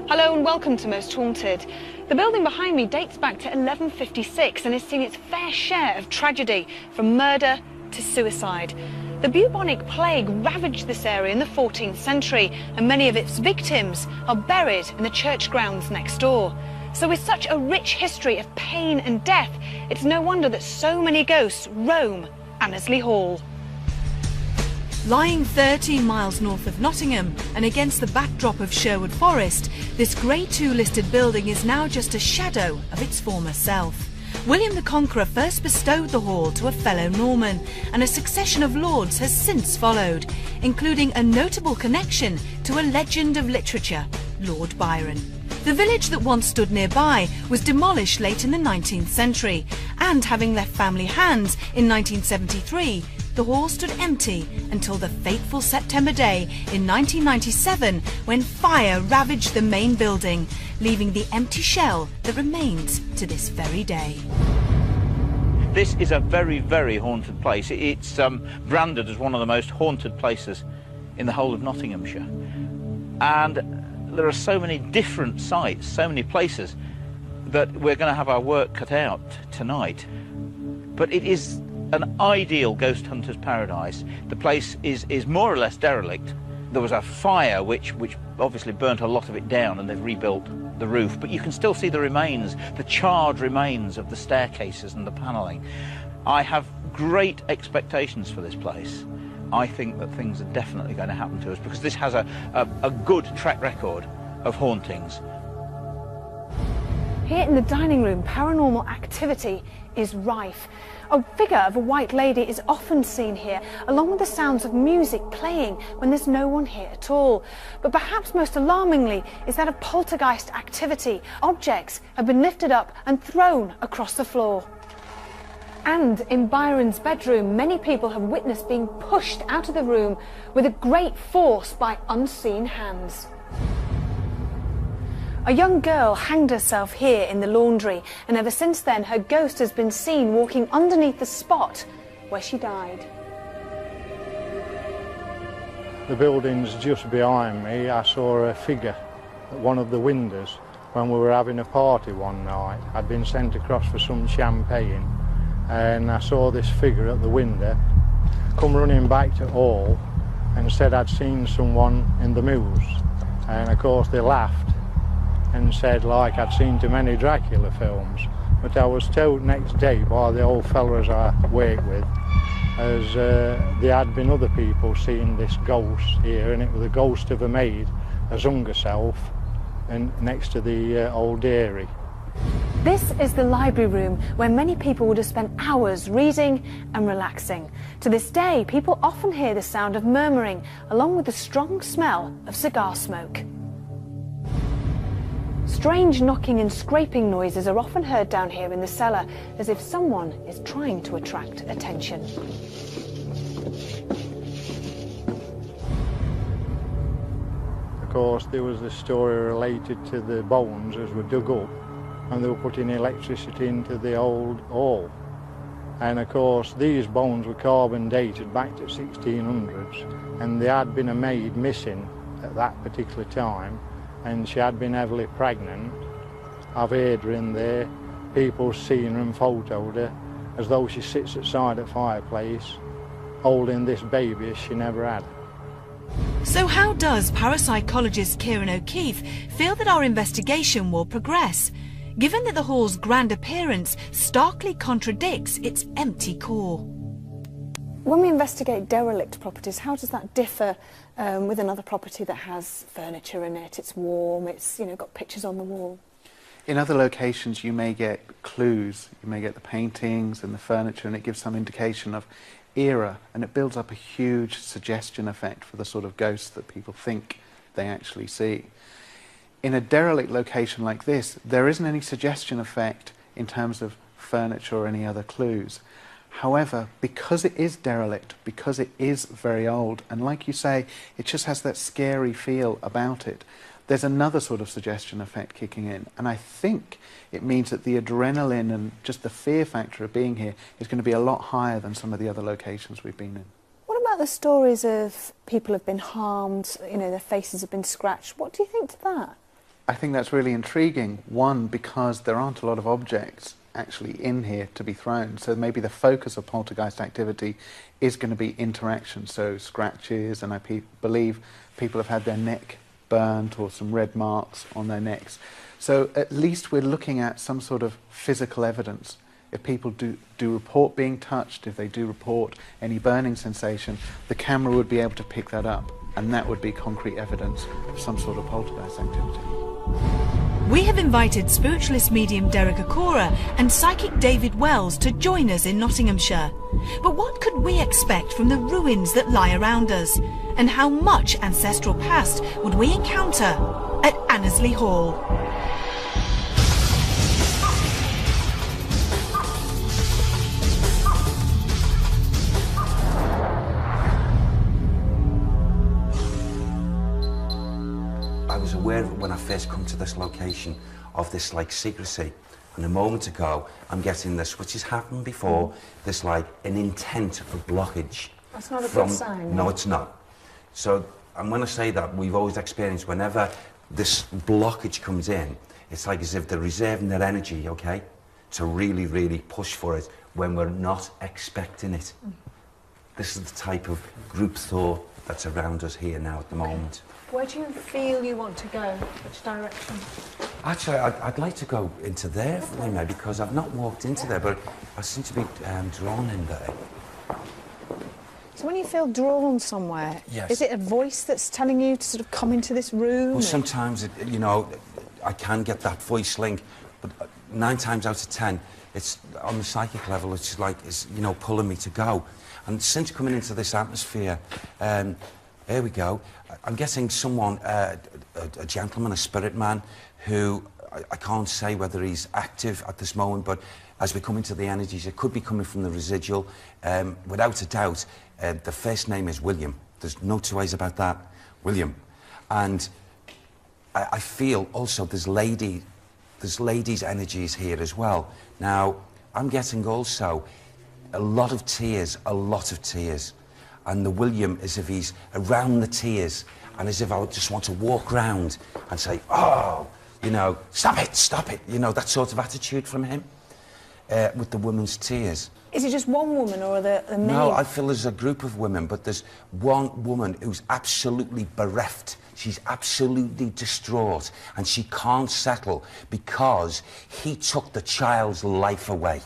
Hello and welcome to Most Haunted. The building behind me dates back to 1156 and has seen its fair share of tragedy, from murder to suicide. The bubonic plague ravaged this area in the 14th century, and many of its victims are buried in the church grounds next door. So with such a rich history of pain and death, it's no wonder that so many ghosts roam Annesley Hall. Lying 13 miles north of Nottingham and against the backdrop of Sherwood Forest, this Grade 2 listed building is now just a shadow of its former self. William the Conqueror first bestowed the hall to a fellow Norman, and a succession of lords has since followed, including a notable connection to a legend of literature, Lord Byron. The village that once stood nearby was demolished late in the 19th century, and having left family hands in 1973, the hall stood empty until the fateful September day in 1997, when fire ravaged the main building, leaving the empty shell that remains to this very day. This is a very, very haunted place. It's branded as one of the most haunted places in the whole of Nottinghamshire. And there are so many different sites, so many places, that we're going to have our work cut out tonight. But it is an ideal ghost hunter's paradise. The place is more or less derelict. There was a fire which obviously burnt a lot of it down, and they've rebuilt the roof, but you can still see the remains, the charred remains of the staircases and the panelling. I have great expectations for this place. I think that things are definitely going to happen to us, because this has a good track record of hauntings. Here in the dining room, paranormal activity is rife. A figure of a white lady is often seen here, along with the sounds of music playing when there's no one here at all. But perhaps most alarmingly is that of poltergeist activity. Objects have been lifted up and thrown across the floor. And in Byron's bedroom, many people have witnessed being pushed out of the room with a great force by unseen hands. A young girl hanged herself here in the laundry, and ever since then her ghost has been seen walking underneath the spot where she died. The building's just behind me. I saw a figure at one of the windows when we were having a party one night. I'd been sent across for some champagne, and I saw this figure at the window come running back to all and said I'd seen someone in the mews. And of course they laughed and said like I'd seen too many Dracula films. But I was told next day by the old fellas I work with, as there had been other people seeing this ghost here, and it was the ghost of a maid as hung herself and next to the old dairy. This is the library room where many people would have spent hours reading and relaxing. To this day, people often hear the sound of murmuring, along with the strong smell of cigar smoke. Strange knocking and scraping noises are often heard down here in the cellar, as if someone is trying to attract attention. Of course, there was a story related to the bones as were dug up, and they were putting electricity into the old hall. And of course, these bones were carbon dated back to 1600s, and there had been a maid missing at that particular time, and she had been heavily pregnant. I've heard her in there, people seen her and photoed her as though she sits outside a fireplace holding this baby as she never had. So how does parapsychologist Kieran O'Keefe feel that our investigation will progress, given that the hall's grand appearance starkly contradicts its empty core? When we investigate derelict properties, how does that differ with another property that has furniture in it, it's warm, it's got pictures on the wall? In other locations you may get clues, you may get the paintings and the furniture, and it gives some indication of era, and it builds up a huge suggestion effect for the sort of ghosts that people think they actually see. In a derelict location like this, there isn't any suggestion effect in terms of furniture or any other clues. However, because it is derelict, because it is very old, and like you say, it just has that scary feel about it, there's another sort of suggestion effect kicking in. And I think it means that the adrenaline and just the fear factor of being here is going to be a lot higher than some of the other locations we've been in. What about the stories of people have been harmed, you know, their faces have been scratched? What do you think to that? I think that's really intriguing. One, because there aren't a lot of objects actually in here to be thrown, so maybe the focus of poltergeist activity is going to be interaction, so scratches, and I believe people have had their neck burnt or some red marks on their necks. So at least we're looking at some sort of physical evidence. If people do report being touched, if they do report any burning sensation, the camera would be able to pick that up, and that would be concrete evidence of some sort of poltergeist activity. We have invited spiritualist medium Derek Akora and psychic David Wells to join us in Nottinghamshire. But what could we expect from the ruins that lie around us? And how much ancestral past would we encounter at Annesley Hall? I was aware of it when I first come to this location of this like secrecy, and a moment ago I'm getting this, which has happened before, this like an intent of blockage. That's not a good sign. No, it's not. So, and when I say that, we've always experienced whenever this blockage comes in, it's like as if they're reserving their energy, okay, to really, really push for it when we're not expecting it. This is the type of group thought that's around us here now at the moment. Where do you feel you want to go? Which direction? Actually, I'd like to go into there, maybe, because I've not walked into there, but I seem to be drawn in there. So when you feel drawn somewhere, yes. Is it a voice that's telling you to sort of come into this room? Well, sometimes, you know, I can get that voice link, but 9 times out of 10, it's on the psychic level, it's like, it's, you know, pulling me to go. And since coming into this atmosphere, here we go, I'm getting someone, a gentleman, a spirit man, who I can't say whether he's active at this moment, but as we come into the energies, it could be coming from the residual. Without a doubt, the first name is William. There's no two ways about that. William. And I feel also there's ladies' energies here as well. Now, I'm getting also a lot of tears. And the William is if he's around the tears, and as if I would just want to walk round and say, oh, you know, stop it, you know, that sort of attitude from him, with the woman's tears. Is it just one woman, or are there many? No, I feel there's a group of women, but there's one woman who's absolutely bereft. She's absolutely distraught, and she can't settle because he took the child's life away.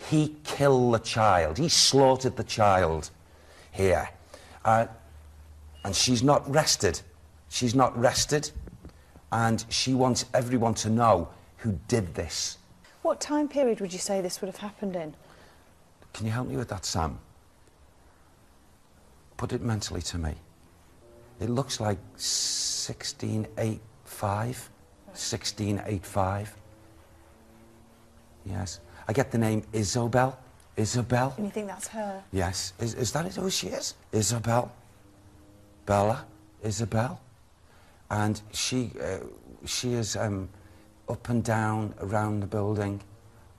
He killed the child. He slaughtered the child here. And she's not rested. She's not rested, and she wants everyone to know who did this. What time period would you say this would have happened in? Can you help me with that, Sam? Put it mentally to me. It looks like 1685. 1685. Yes. I get the name Isobel. Isabel. And you think that's her? Yes. Is that who she is? Isabel. Bella. Isabel. And she is up and down around the building,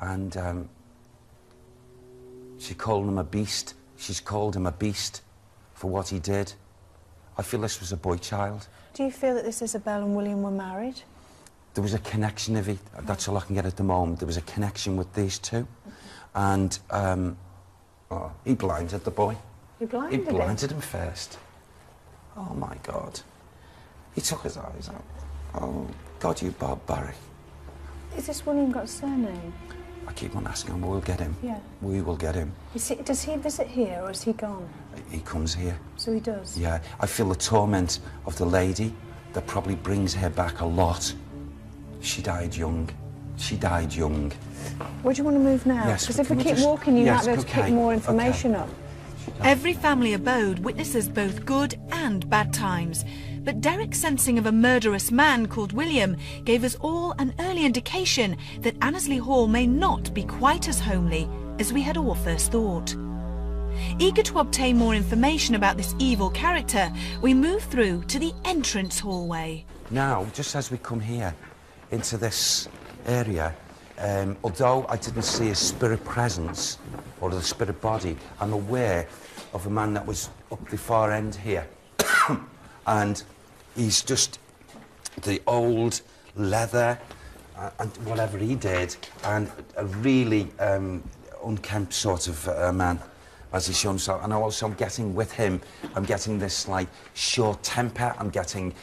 and she called him a beast. She's called him a beast for what he did. I feel this was a boy child. Do you feel that this Isabel and William were married? There was a connection, Ivy. That's all I can get at the moment. There was a connection with these two. And oh, he blinded the boy. He blinded him? He blinded him first. Oh, my God. He took his eyes out. Oh, God, you barbaric. Is this William got a surname? I keep on asking him, we'll get him. Yeah. We will get him. Does he visit here, or is he gone? He comes here. So he does? Yeah. I feel the torment of the lady that probably brings her back a lot. She died young. She died young. Where do you want to move now? Yes, because if we keep walking, you might be able to pick more information up. Every family abode witnesses both good and bad times. But Derek's sensing of a murderous man called William gave us all an early indication that Annesley Hall may not be quite as homely as we had all first thought. Eager to obtain more information about this evil character, we move through to the entrance hallway. Now, just as we come here into this area, although I didn't see a spirit presence or the spirit body, I'm aware of a man that was up the far end here. And he's just the old leather and whatever he did, and a really unkempt sort of man, as he's shown himself. And also I'm getting with him, I'm getting this like short temper, I'm getting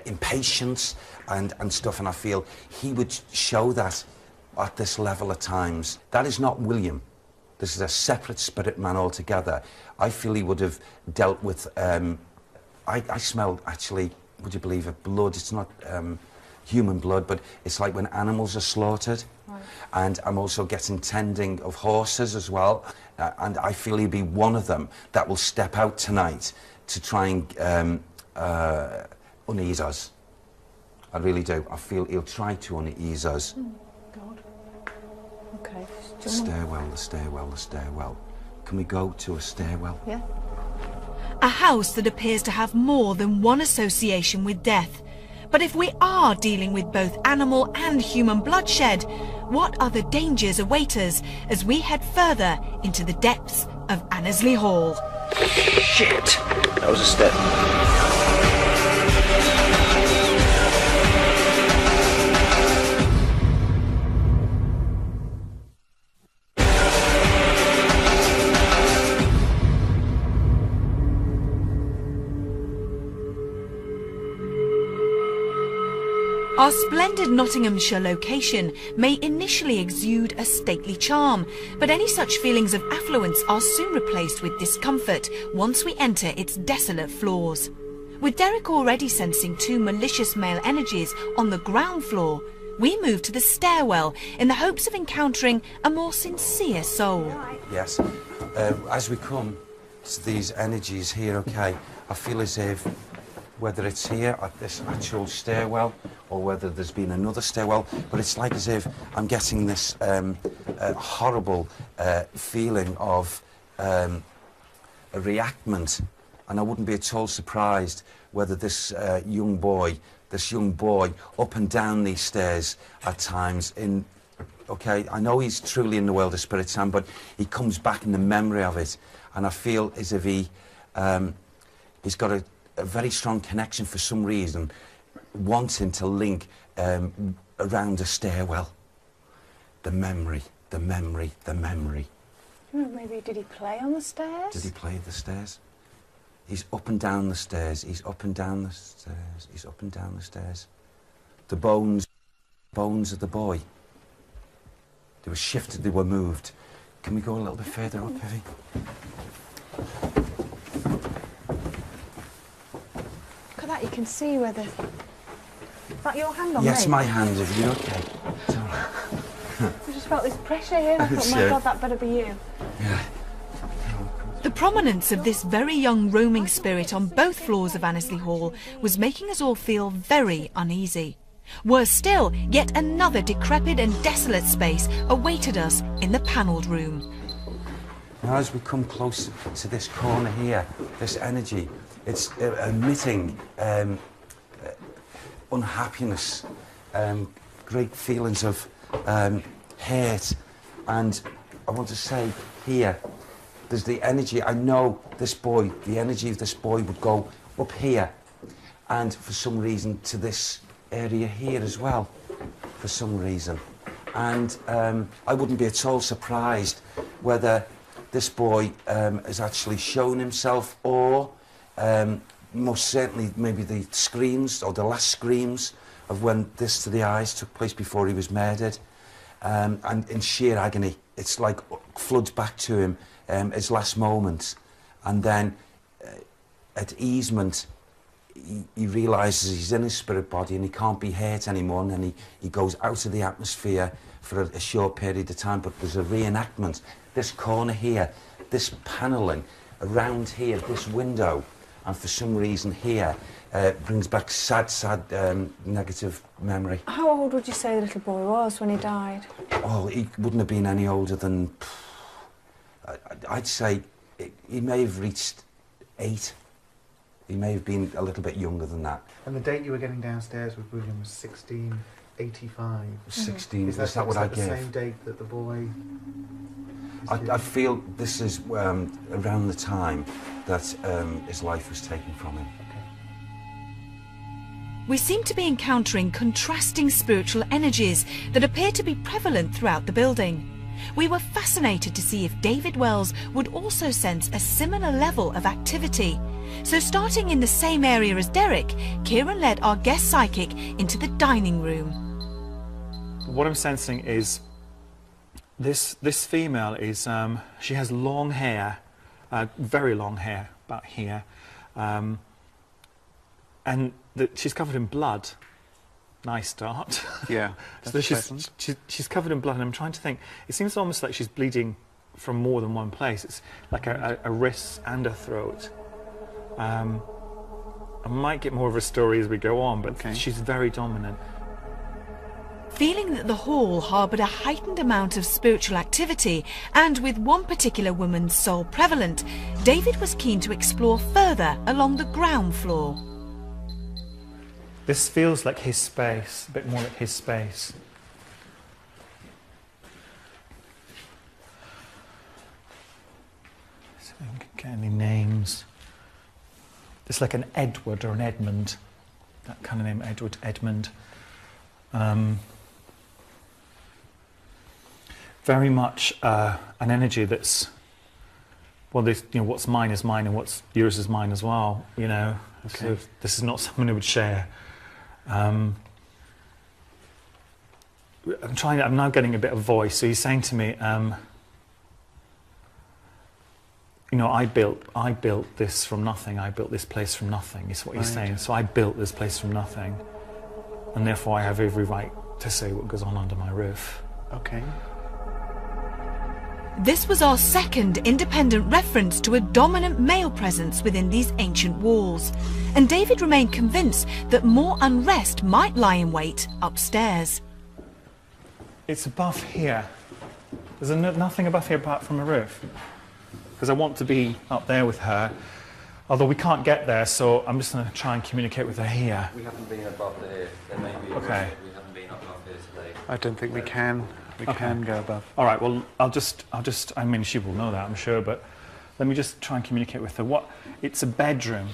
impatience and stuff, and I feel he would show that at this level at times. That is not William. This is a separate spirit man altogether. I feel he would have dealt with, I smell, actually, would you believe it, blood. It's not human blood, but it's like when animals are slaughtered. Right. And I'm also getting tending of horses as well. And I feel he'd be one of them that will step out tonight to try and unease us. I really do. I feel he'll try to unease us. God. Okay. The stairwell, the stairwell, the stairwell. Can we go to a stairwell? Yeah. A house that appears to have more than one association with death. But if we are dealing with both animal and human bloodshed, what other dangers await us as we head further into the depths of Annesley Hall? Shit! That was a step. Our splendid Nottinghamshire location may initially exude a stately charm, but any such feelings of affluence are soon replaced with discomfort once we enter its desolate floors. With Derek already sensing two malicious male energies on the ground floor, we move to the stairwell in the hopes of encountering a more sincere soul. Yes. As we come to these energies here, okay, I feel as if whether it's here at this actual stairwell or whether there's been another stairwell, but it's like as if I'm getting this horrible feeling of a reactment, and I wouldn't be at all surprised whether this young boy up and down these stairs at times in, okay, I know he's truly in the world of spirit, Sam, but he comes back in the memory of it, and I feel as if he's got a very strong connection for some reason, wanting to link around a stairwell. The memory, the memory, the memory. Maybe did he play on the stairs? Did he play the stairs? He's up and down the stairs, he's up and down the stairs, he's up and down the stairs. The bones of the boy. They were shifted, they were moved. Can we go a little bit further up, Ivy? Look at that, you can see where the... Is that your hand on Yes, me? my hand, Ivy, you're okay. I just felt this pressure here. I thought, my God, that better be you. Yeah. The prominence of this very young roaming spirit on both floors of Annesley Hall was making us all feel very uneasy. Worse still, yet another decrepit and desolate space awaited us in the panelled room. Now, as we come close to this corner here, this energy, it's emitting unhappiness, great feelings of hate, and I want to say here, there's the energy, I know this boy, the energy of this boy would go up here, and for some reason to this area here as well, for some reason. And I wouldn't be at all surprised whether this boy has actually shown himself, or most certainly maybe the screams, or the last screams of when this to the eyes took place before he was murdered. And in sheer agony, it's like floods back to him his last moments. And then at easement, he realises he's in his spirit body and he can't be hurt anymore, and then he goes out of the atmosphere for a short period of time. But there's a reenactment. This corner here, this panelling around here, this window, and for some reason here brings back sad negative memory. How old would you say the little boy was when he died? Oh, he wouldn't have been any older than, I'd say he may have reached 8. He may have been a little bit younger than that. And the date you were getting downstairs with William was 16 85. 16. Is that what I the gave? same date that the boy... I feel this is around the time that his life was taken from him. We seem to be encountering contrasting spiritual energies that appear to be prevalent throughout the building. We were fascinated to see if David Wells would also sense a similar level of activity. So starting in the same area as Derek, Kieran led our guest psychic into the dining room. What I'm sensing is this female is, she has long hair, very long hair, about here, and she's covered in blood. Nice start. Yeah, So she's covered in blood, and I'm trying to think. It seems almost like she's bleeding from more than one place. It's like a wrist and a throat. I might get more of a story as we go on, but she's very dominant. Feeling that the hall harboured a heightened amount of spiritual activity, and with one particular woman's soul prevalent, David was keen to explore further along the ground floor. This feels like his space, a bit more like his space. See if I can get any names. It's like an Edward or an Edmund, that kind of name, Edward, Edmund. Very much an energy that's, well, this, you know, what's mine is mine and what's yours is mine as well, you know. So this is not someone who would share. I'm now getting a bit of voice. So he's saying to me, you know, I built this from nothing. I built this place from nothing, is what he's saying. So I built this place from nothing, and therefore I have every right to say what goes on under my roof. Okay. This was our second independent reference to a dominant male presence within these ancient walls, and David remained convinced that more unrest might lie in wait upstairs. It's above here. There's nothing above here apart from a roof. Because I want to be up there with her, although we can't get there, so I'm just going to try and communicate with her here. We haven't been above there. There may be a Okay. reason we haven't been above there today. I don't think we can. We can go above. All right, well, I'll just, I mean, she will know that, I'm sure, but let me just try and communicate with her. It's a bedroom.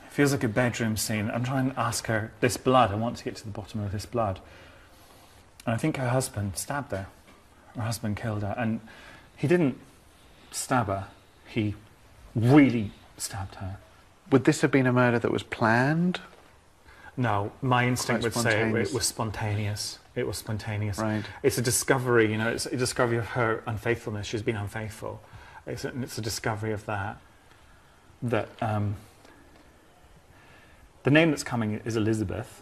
It feels like a bedroom scene. I'm trying to ask her, this blood, I want to get to the bottom of this blood. And I think her husband stabbed her. Her husband killed her. And he didn't stab her. He really stabbed her. Would this have been a murder that was planned? No, my instinct would say spontaneous. it was spontaneous. It was spontaneous. Right. It's a discovery, you know, it's a discovery of her unfaithfulness. She's been unfaithful. It's a discovery of that. The name that's coming is Elizabeth.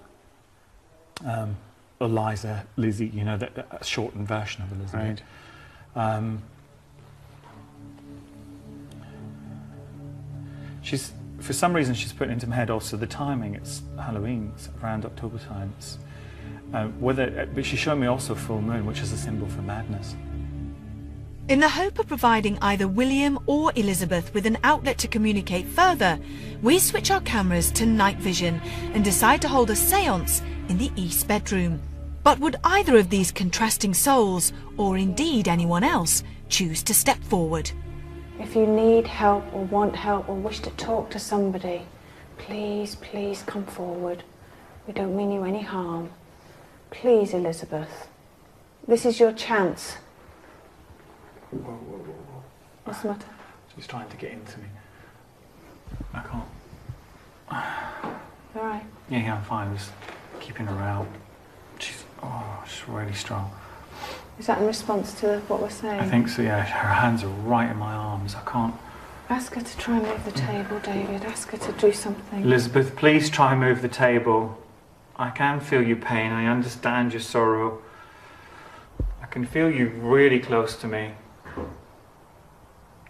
Eliza, Lizzie, you know, a shortened version of Elizabeth. Right. For some reason, she's put into my head also the timing. It's Halloween, it's around October time. But she showed me also full moon, which is a symbol for madness. In the hope of providing either William or Elizabeth with an outlet to communicate further, we switch our cameras to night vision and decide to hold a séance in the east bedroom. But would either of these contrasting souls, or indeed anyone else, choose to step forward? If you need help or want help or wish to talk to somebody, please, please come forward. We don't mean you any harm. Please, Elizabeth. This is your chance. Whoa, whoa, whoa, whoa. What's the matter? She's trying to get into me. I can't. All right. Yeah, I'm fine. Just keeping her out. She's really strong. Is that in response to what we're saying? I think so, yeah. Her hands are right in my arms. I can't. Ask her to try and move the table, David. Ask her to do something. Elizabeth, please try and move the table. I can feel your pain. I understand your sorrow. I can feel you really close to me.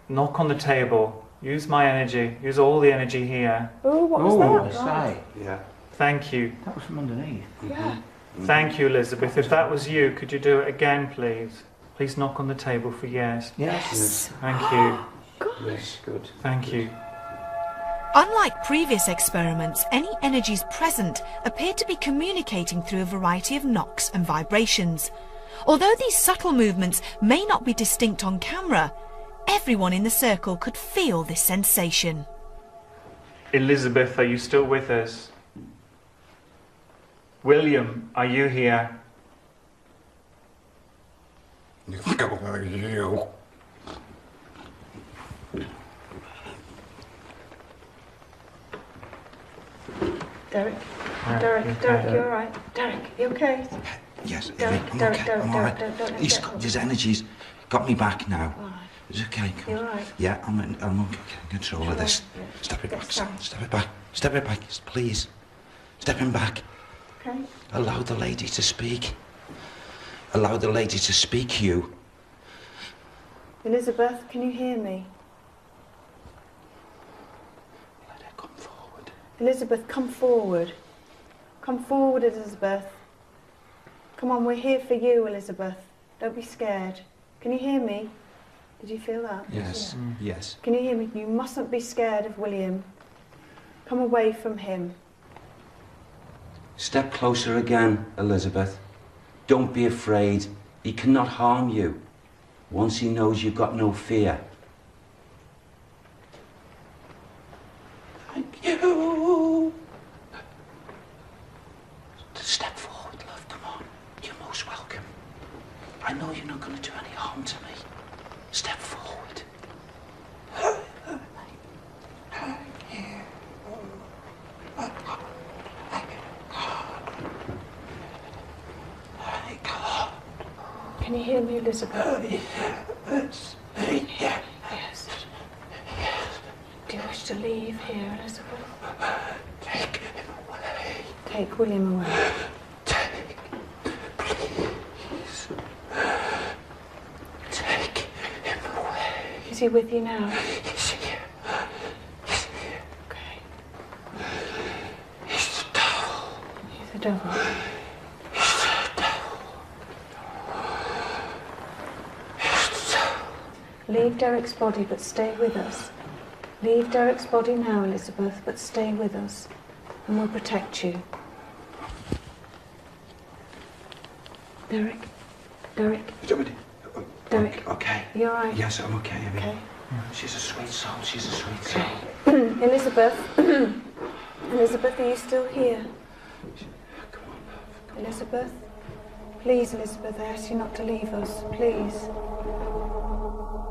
Knock on the table. Use my energy. Use all the energy here. Ooh, what was that? Say, Yeah. Thank you. that was from underneath. Yeah. Thank you, Elizabeth. If that was you, could you do it again, please? Please knock on the table for yes. Yes. Thank you. Gosh. Good. Thank you. Unlike previous experiments, any energies present appeared to be communicating through a variety of knocks and vibrations. Although these subtle movements may not be distinct on camera, everyone in the circle could feel this sensation. Elizabeth, are you still with us? William, are you here? Derek, you all right? Derek, you okay? Yes, Derek, I'm Derek, okay. Derek, I'm all Derek, right. Derek, His Derek. energies got me back now. All right. It's okay. You all right? Yeah, I'm in control of this. Yeah. Step it back, Yes, Sam. sir. Step it back. Step it back, please. Stepping back. Okay. Allow the lady to speak. Allow the lady to speak, Hugh. Elizabeth, can you hear me? Let her come forward. Elizabeth, come forward. Come forward, Elizabeth. Come on, we're here for you, Elizabeth. Don't be scared. Can you hear me? Did you feel that? Yes, yes. Can you hear me? You mustn't be scared of William. Come away from him. Step closer again, Elizabeth. Don't be afraid. He cannot harm you. Once he knows you've got no fear. Thank you. Step forward, love. Come on. You're most welcome. I know you're not going to do any harm to me. Step forward. Can you hear me, Elizabeth? Yes. Yes. Do you wish to leave here, Elizabeth? Take him away. Take William away. Please. Take him away. Is he with you now? He's here. He's here. Okay. He's the devil. He's the devil. He's the devil. He's the devil. Leave Derek's body, but stay with us. Leave Derek's body now, Elizabeth, but stay with us, and we'll protect you. Derek? Derek? Derek? Okay. You all right? Yes, I'm okay. I mean, Okay. she's a sweet soul. She's a sweet soul. Elizabeth? Elizabeth, are you still here? Come on, love. Elizabeth? Please, Elizabeth, I ask you not to leave us, please.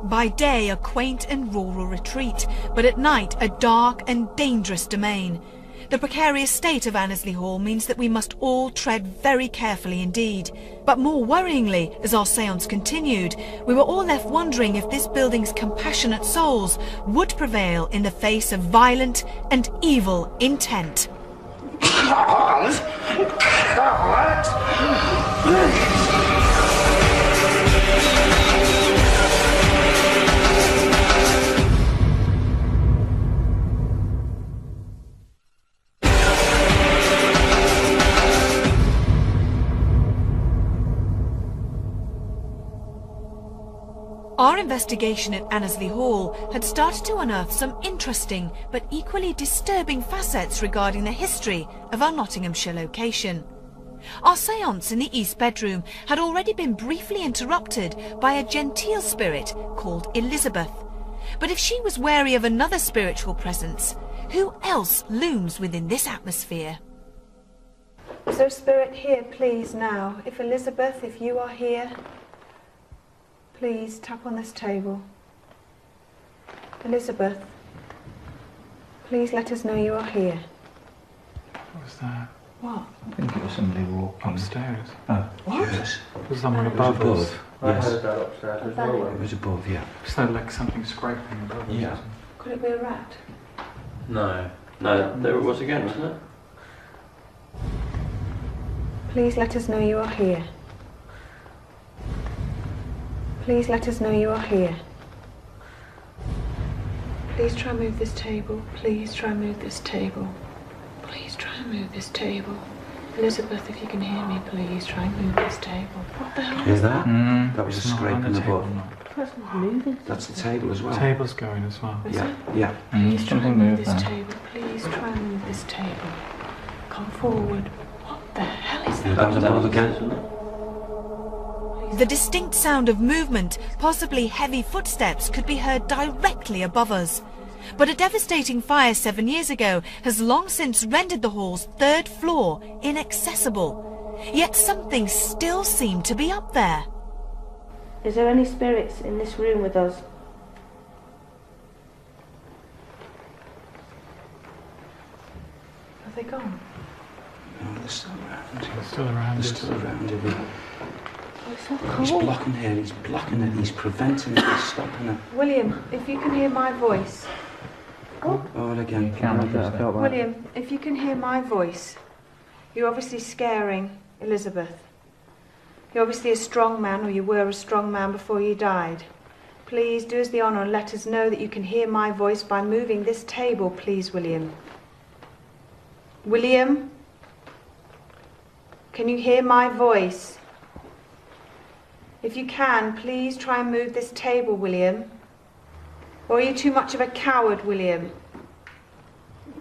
By day, a quaint and rural retreat, but at night, a dark and dangerous domain. The precarious state of Annesley Hall means that we must all tread very carefully indeed. But more worryingly, as our séance continued, we were all left wondering if this building's compassionate souls would prevail in the face of violent and evil intent. Our investigation at Annesley Hall had started to unearth some interesting but equally disturbing facets regarding the history of our Nottinghamshire location. Our séance in the East Bedroom had already been briefly interrupted by a genteel spirit called Elizabeth. But if she was wary of another spiritual presence, who else looms within this atmosphere? Is there a spirit here, please, now? If Elizabeth, if you are here, please tap on this table. Elizabeth, please let us know you are here. What was that? What? I think it was somebody walking. Upstairs. Oh, What? Yes. Was someone It was above above. us? I Yes. heard that upstairs as well. It was above, yeah. It sounded like something scraping above us. Yeah. Could it be a rat? No. No, there it was again, wasn't it? Please let us know you are here. Please let us know you are here. Please try and move this table. Please try and move this table. Please try and move this table. Elizabeth, if you can hear me, please try and move this table. What the hell Hear is that? That was a It's not scrape on in the table, book. no. The person's moving. That's the table as well. The table's going as well. Is Yeah, it? yeah. Please try something and move moved this there. table. Please try and move this table. Come forward. What the hell is Yeah, that? that was above again. The distinct sound of movement, possibly heavy footsteps, could be heard directly above us. But a devastating fire 7 years ago has long since rendered the hall's 3rd floor inaccessible. Yet something still seemed to be up there. Is there any spirits in this room with us? Have they gone? No, they're still around. They're still around. They're still around. Isn't it? Oh, it's so He's cold. blocking here, he's blocking it, he's preventing it, he's stopping it. William, if you can hear my voice. Oh, and again. I felt that. William, if you can hear my voice. You're obviously scaring Elizabeth. You're obviously a strong man, or you were a strong man before you died. Please do us the honour and let us know that you can hear my voice by moving this table, please, William. William? Can you hear my voice? If you can, please try and move this table, William. Or are you too much of a coward, William?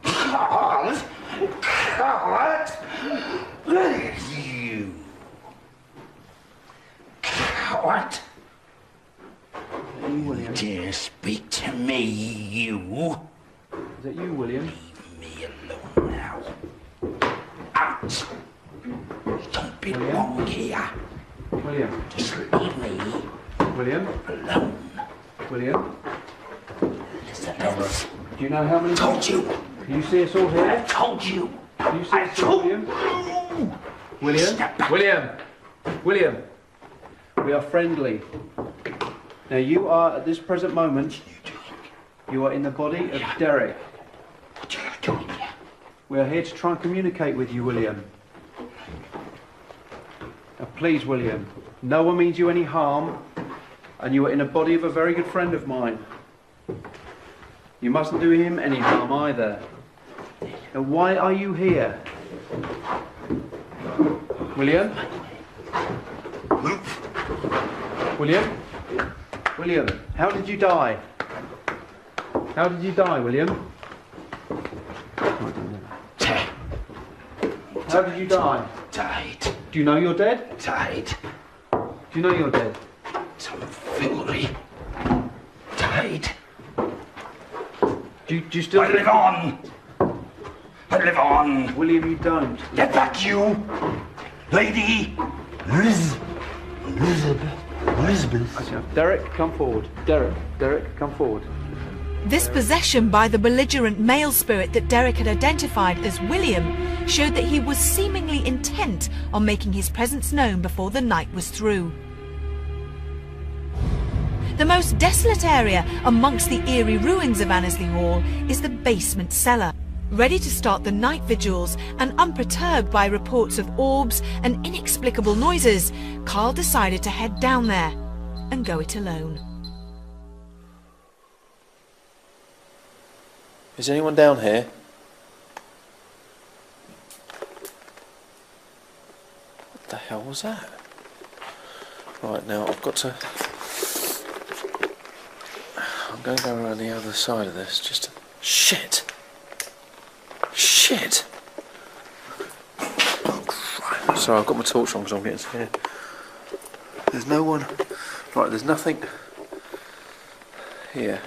Coward? Coward? You. Coward? You dare speak to me, you? Is that you, William? Leave me alone now. Out! You don't belong here. William. Just leave me William. alone. William. Elizabeth. Do you know how many? Told you. Can you see us all here? I told you. Can you see I us all, told William? you. William. Step back. William. William. We are friendly. Now you are, at this present moment, you are in the body of Derek. What are you doing here? We are here to try and communicate with you, William. Now please, William, no one means you any harm, and you are in the body of a very good friend of mine. You mustn't do him any harm either. Now why are you here? William? William? William, how did you die? How did you die, William? How did you die? Died. Do you know you're dead? Died. Do you know you're dead? Some foolery. Died. Do you still I live on. I live on. William, you don't. Get back, you. Lady. Elizabeth. Derek, come forward. Derek, come forward. This possession by the belligerent male spirit that Derek had identified as William showed that he was seemingly intent on making his presence known before the night was through. The most desolate area amongst the eerie ruins of Annesley Hall is the basement cellar. Ready to start the night vigils and unperturbed by reports of orbs and inexplicable noises, Carl decided to head down there and go it alone. Is anyone down here? What the hell was that? Right, now I've got to... I'm going to go around the other side of this just to... Shit! Shit! Oh, Christ. Sorry, I've got my torch on because I'm getting scared. There's no one... Right, there's nothing here.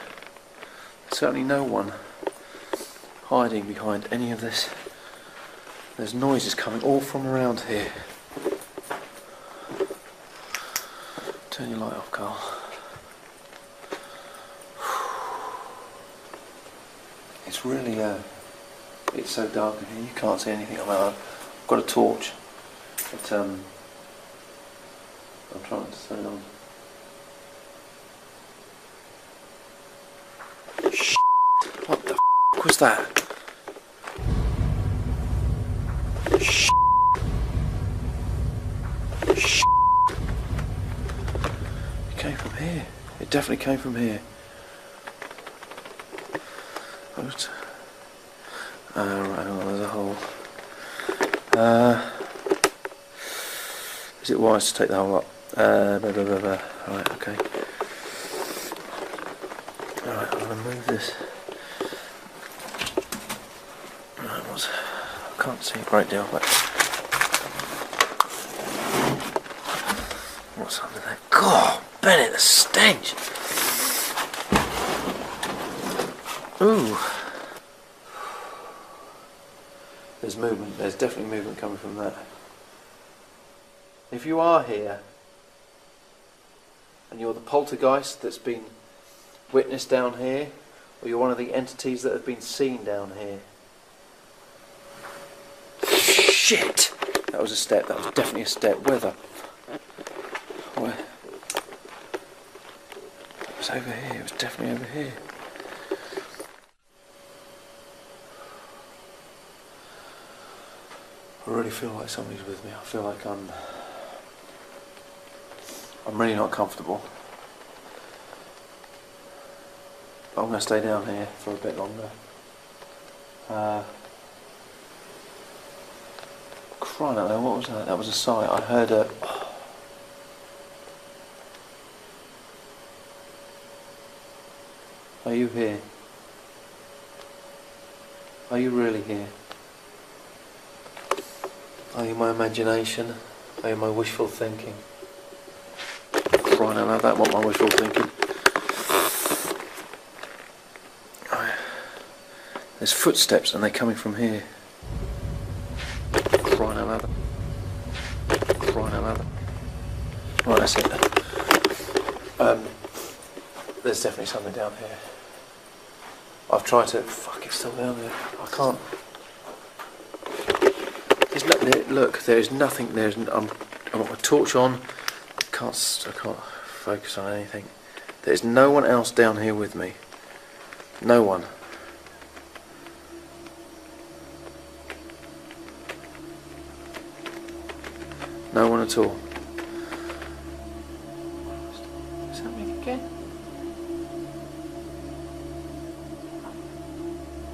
Certainly no one hiding behind any of this. There's noises coming all from around here. Turn your light off, Carl. It's really, it's so dark in here, you can't see anything. I've got a torch, but I'm trying to turn it on. Shit. What the f*** was that? Shit. Shit. It came from here. It definitely came from here. Right, there's a hole. Is it wise to take the whole lot? Right, okay. Alright, I'm going to move this. Right, I can't see a great deal, but what's under there? God, Bennett, the stench! Ooh. There's movement, there's definitely movement coming from there. If you are here, and you're the poltergeist that's been witnessed down here, or you're one of the entities that have been seen down here. Shit! That was a step, that was definitely a step. Where? It was over here, it was definitely over here. I really feel like somebody's with me. I feel like I'm really not comfortable. But I'm going to stay down here for a bit longer. Crying out loud, what was that? That was a sight. I heard a... Are you here? Are you really here? Are you my imagination? Are you my wishful thinking? Crying out loud, that wasn't my wishful thinking. There's footsteps and they're coming from here. Crying out loud. Crying out loud. Right, that's it. There's definitely something down here. I've tried to... Fuck, it's still down there. I can't... Look, there's nothing. I've got my torch on. I can't focus on anything. There's no one else down here with me. No one. No one at all. Is that me again?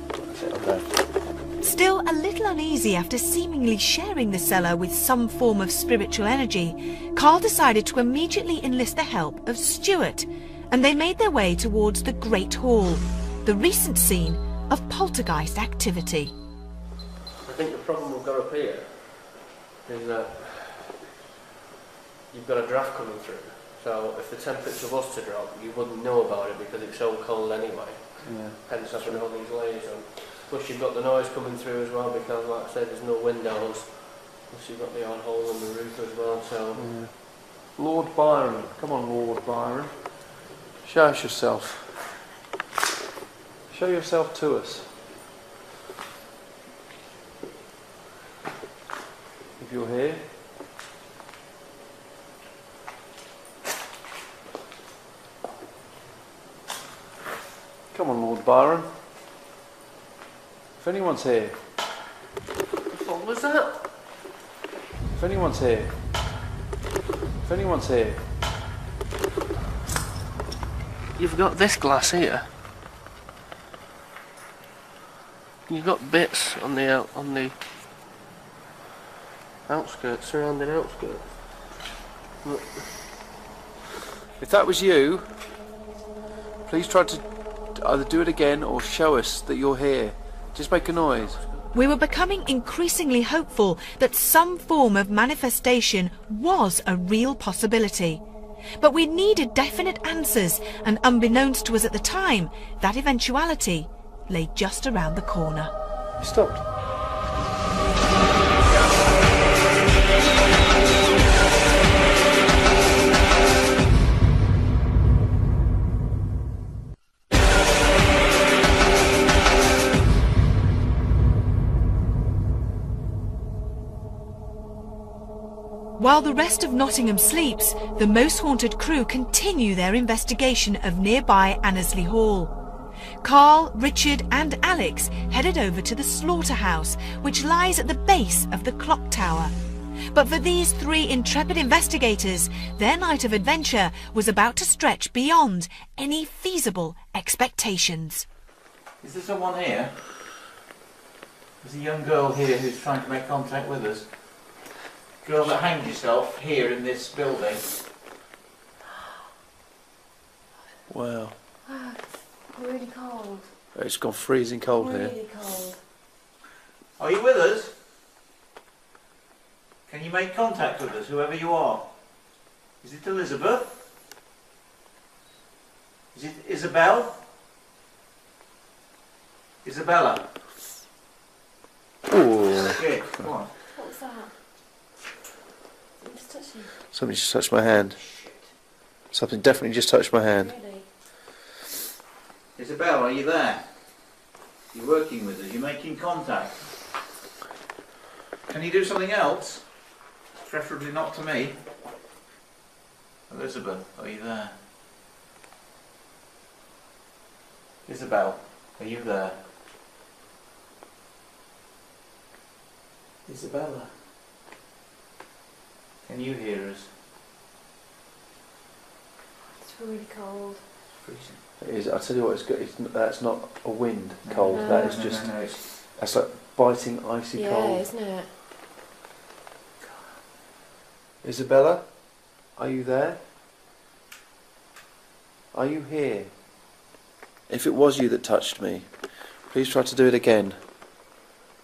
That's it, I'm going. Still a little uneasy after seemingly sharing the cellar with some form of spiritual energy, Carl decided to immediately enlist the help of Stuart, and they made their way towards the Great Hall, the recent scene of poltergeist activity. I think the problem we've got up here is that you've got a draft coming through, so if the temperature was to drop, you wouldn't know about it because it's so cold anyway. Yeah. Hence having all these layers on. Plus you've got the noise coming through as well because, like I said, there's no windows. Plus you've got the odd hole in the roof as well, so... Yeah. Lord Byron, come on Lord Byron. Show us yourself. Show yourself to us. If you're here. Come on Lord Byron. If anyone's here. What was that? If anyone's here. If anyone's here. You've got this glass here. You've got bits on the outskirts, surrounding outskirts. Look. If that was you, please try to either do it again or show us that you're here. Just make a noise. We were becoming increasingly hopeful that some form of manifestation was a real possibility. But we needed definite answers, and unbeknownst to us at the time, that eventuality lay just around the corner. You stopped. While the rest of Nottingham sleeps, the Most Haunted crew continue their investigation of nearby Annesley Hall. Carl, Richard and Alex headed over to the slaughterhouse, which lies at the base of the clock tower. But for these three intrepid investigators, their night of adventure was about to stretch beyond any feasible expectations. Is there someone here? There's a young girl here who's trying to make contact with us. girl that hanged herself here in this building. Wow. Wow, it's really cold. It's gone freezing cold here. Really cold. Are you with us? Can you make contact with us, whoever you are? Is it Elizabeth? Is it Isabel? Isabella? Ooh. Okay, come on. What was that? Something just touched you. Something just touched my hand. Something definitely just touched my hand. Really? Isabel, are you there? You're working with us, you're making contact. Can you do something else? Preferably not to me. Elizabeth, are you there? Isabel, are you there? Isabella, can you hear us? It's really cold. Freezing. It is. I tell you what, that's not a wind cold. No. That is just. No, it's That's like biting, icy Yeah, cold. isn't it? Isabella, are you there? Are you here? If it was you that touched me, please try to do it again.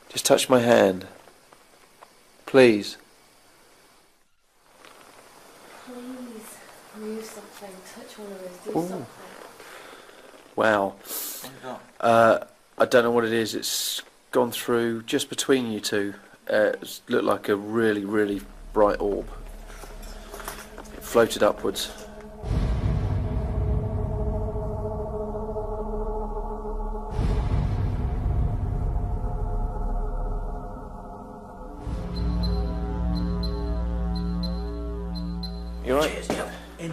Just touch my hand. Please. Please move something. Touch one of us. Do Ooh. something. Wow. I don't know what it is. It's gone through just between you two. It looked like a really, really bright orb. It floated upwards. You alright? in.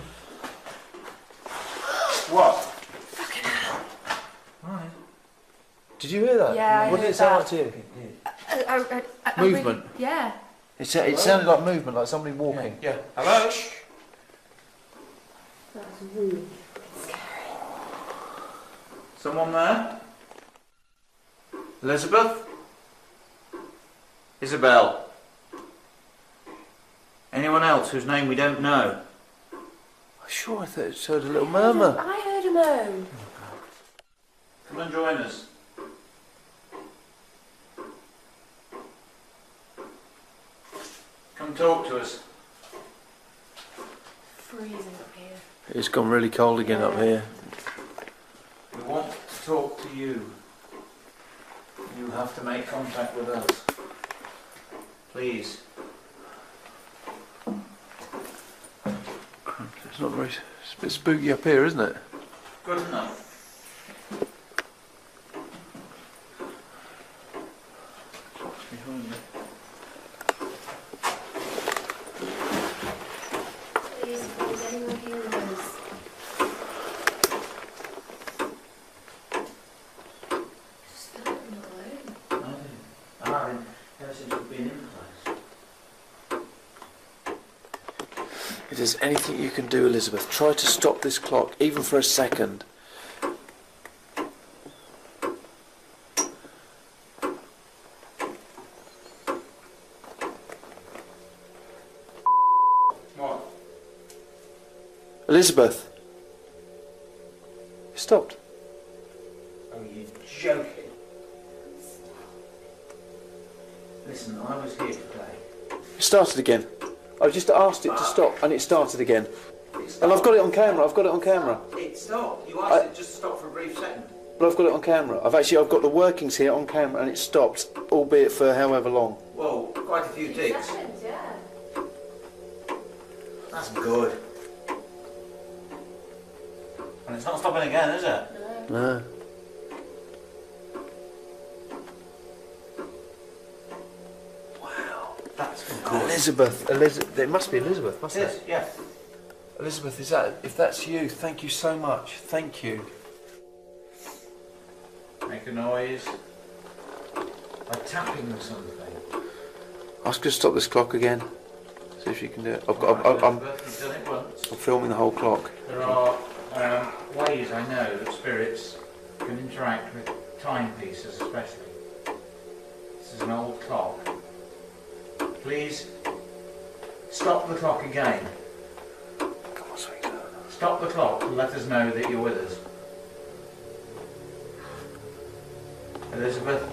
What? Fucking hell. Right. Did you hear that? Yeah, I What did heard it sound that. like to you? I Movement. Really, yeah. It sounded like movement, like somebody walking. Yeah. Hello? That was really scary. Someone there? Elizabeth? Isabel? Anyone else whose name we don't know? Sure, I thought it heard a little murmur. I heard a moan. Come and join us. Come talk to us. Freezing up here. It's gone really cold again up here. We want to talk to you. You have to make contact with us. Please. It's not very. It's a bit spooky up here, isn't it? Good enough. Behind me. Please, is anyone hearing us? I just feel like we're not alone. I haven't ever since we've been in place. If there's anything you can do, Elizabeth, try to stop this clock, even for a second. What? Elizabeth! It stopped. Are you joking? Listen, I was here today. It started again. I just asked it to stop, and it started again. And I've got it on camera. I've got it on camera. It stopped. You asked it just to stop for a brief second. But I've got it on camera. I've got the workings here on camera, and it stopped, albeit for however long. Whoa, quite a few digs. Seconds, yeah. That's good. And it's not stopping again, is it? No. Wow, that's good. Elizabeth, it must be Elizabeth, mustn't It is, it? yeah. Elizabeth, if that's you, thank you so much. Thank you. Make a noise. Like tapping or something. Ask her to stop this clock again. See if you can do it. I'm You've done it once. filming the whole clock. There are ways I know that spirits can interact with timepieces especially. This is an old clock. Please Stop the clock again. Come on, sweetheart. Stop the clock and let us know that you're with us. Elizabeth,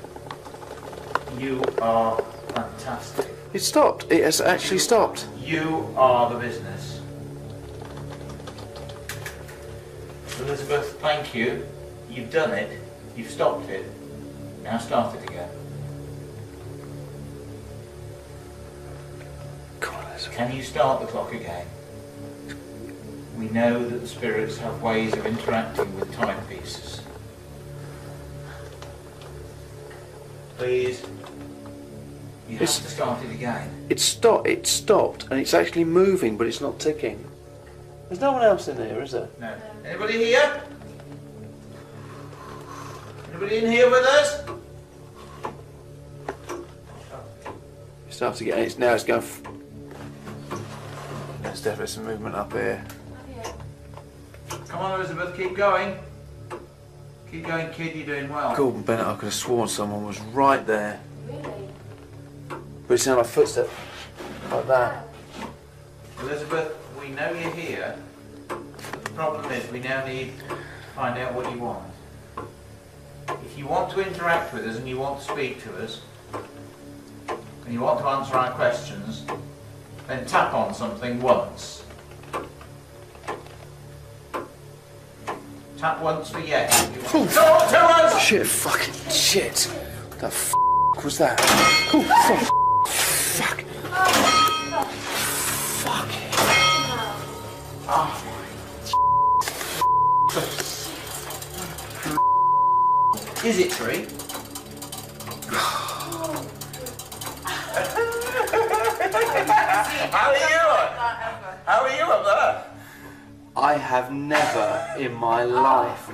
you are fantastic. It stopped. It has actually stopped. You are the business. Elizabeth, thank you. You've done it. You've stopped it. Now start it again. Come on, Elizabeth. Can you start the clock again? We know that the spirits have ways of interacting with timepieces. Please. You have to start it again. It stopped, and it's actually moving, but it's not ticking. There's no one else in here, is there? No. Anybody here? Anybody in here with us? It starts again. It's now. It's going. There's definitely some movement up here. Come on, Elizabeth, keep going. Keep going, kid, you're doing well. Gordon Bennett, I could have sworn someone was right there. Really? But it sounded like footsteps. Like that. Elizabeth, we know you're here, but the problem is we now need to find out what you want. If you want to interact with us and you want to speak to us, and you want to answer our questions, then tap on something once. Tap once for yes. Talk to us! Shit, fucking shit. What the f was that? Oh, fuck. Fuck. Oh. Is it tree? How are you up there? I have never in my life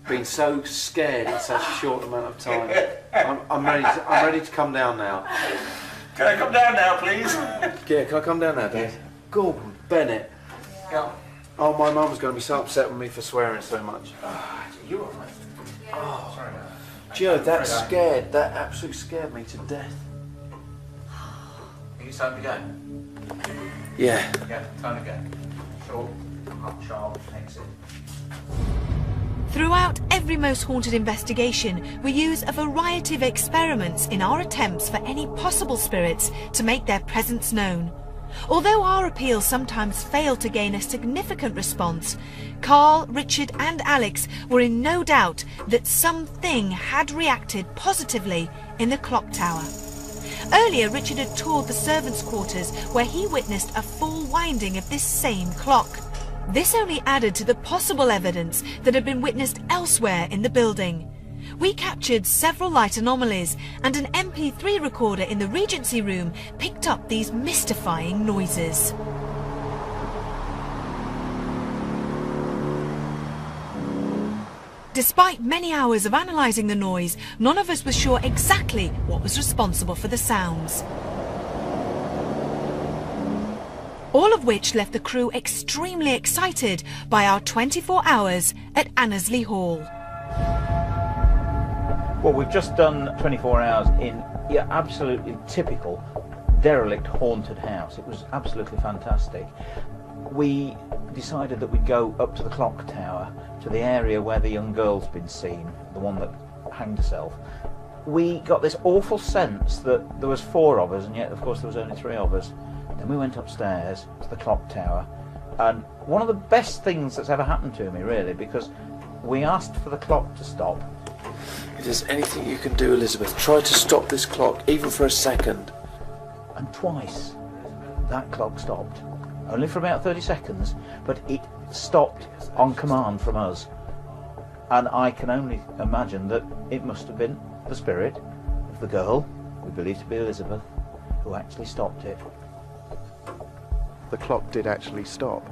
been so scared in such a short amount of time. I'm ready to come down now. Can I come down now, please? Yeah, can I come down now, Dad? Yes. Gordon Bennett. Yeah. Oh, my mum's going to be so upset with me for swearing so much. You all right? Oh, sorry. Joe, that absolutely scared me to death. Are you time to go? Yeah. Yeah, time to go. Short, sharp, exit. Throughout every Most Haunted investigation, we use a variety of experiments in our attempts for any possible spirits to make their presence known. Although our appeals sometimes fail to gain a significant response, Carl, Richard and Alex were in no doubt that something had reacted positively in the clock tower. Earlier, Richard had toured the servants' quarters where he witnessed a full winding of this same clock. This only added to the possible evidence that had been witnessed elsewhere in the building. We captured several light anomalies, and an MP3 recorder in the Regency room picked up these mystifying noises. Despite many hours of analysing the noise, none of us was sure exactly what was responsible for the sounds. All of which left the crew extremely excited by our 24 hours at Annesley Hall. Well, we've just done 24 hours in absolutely typical derelict haunted house. It was absolutely fantastic. We decided that we'd go up to the clock tower, to the area where the young girl's been seen, the one that hanged herself. We got this awful sense that there was 4 of us, and yet of course there was only 3 of us. Then we went upstairs to the clock tower, and one of the best things that's ever happened to me, really, because we asked for the clock to stop. If there's anything you can do, Elizabeth, try to stop this clock, even for a second. And twice that clock stopped. Only for about 30 seconds, but it stopped on command from us. And I can only imagine that it must have been the spirit of the girl, we believe to be Elizabeth, who actually stopped it. The clock did actually stop.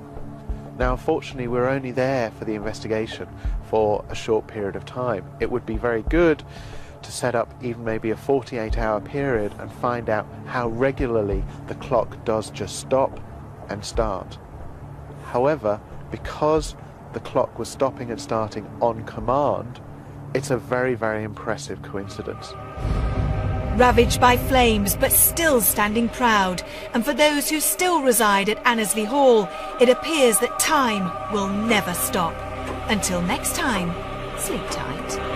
Now, unfortunately, we're only there for the investigation for a short period of time. It would be very good to set up even maybe a 48-hour period and find out how regularly the clock does just stop and start. However, because the clock was stopping and starting on command, it's a very, very impressive coincidence. Ravaged by flames, but still standing proud. And for those who still reside at Annesley Hall, it appears that time will never stop. Until next time, sleep tight.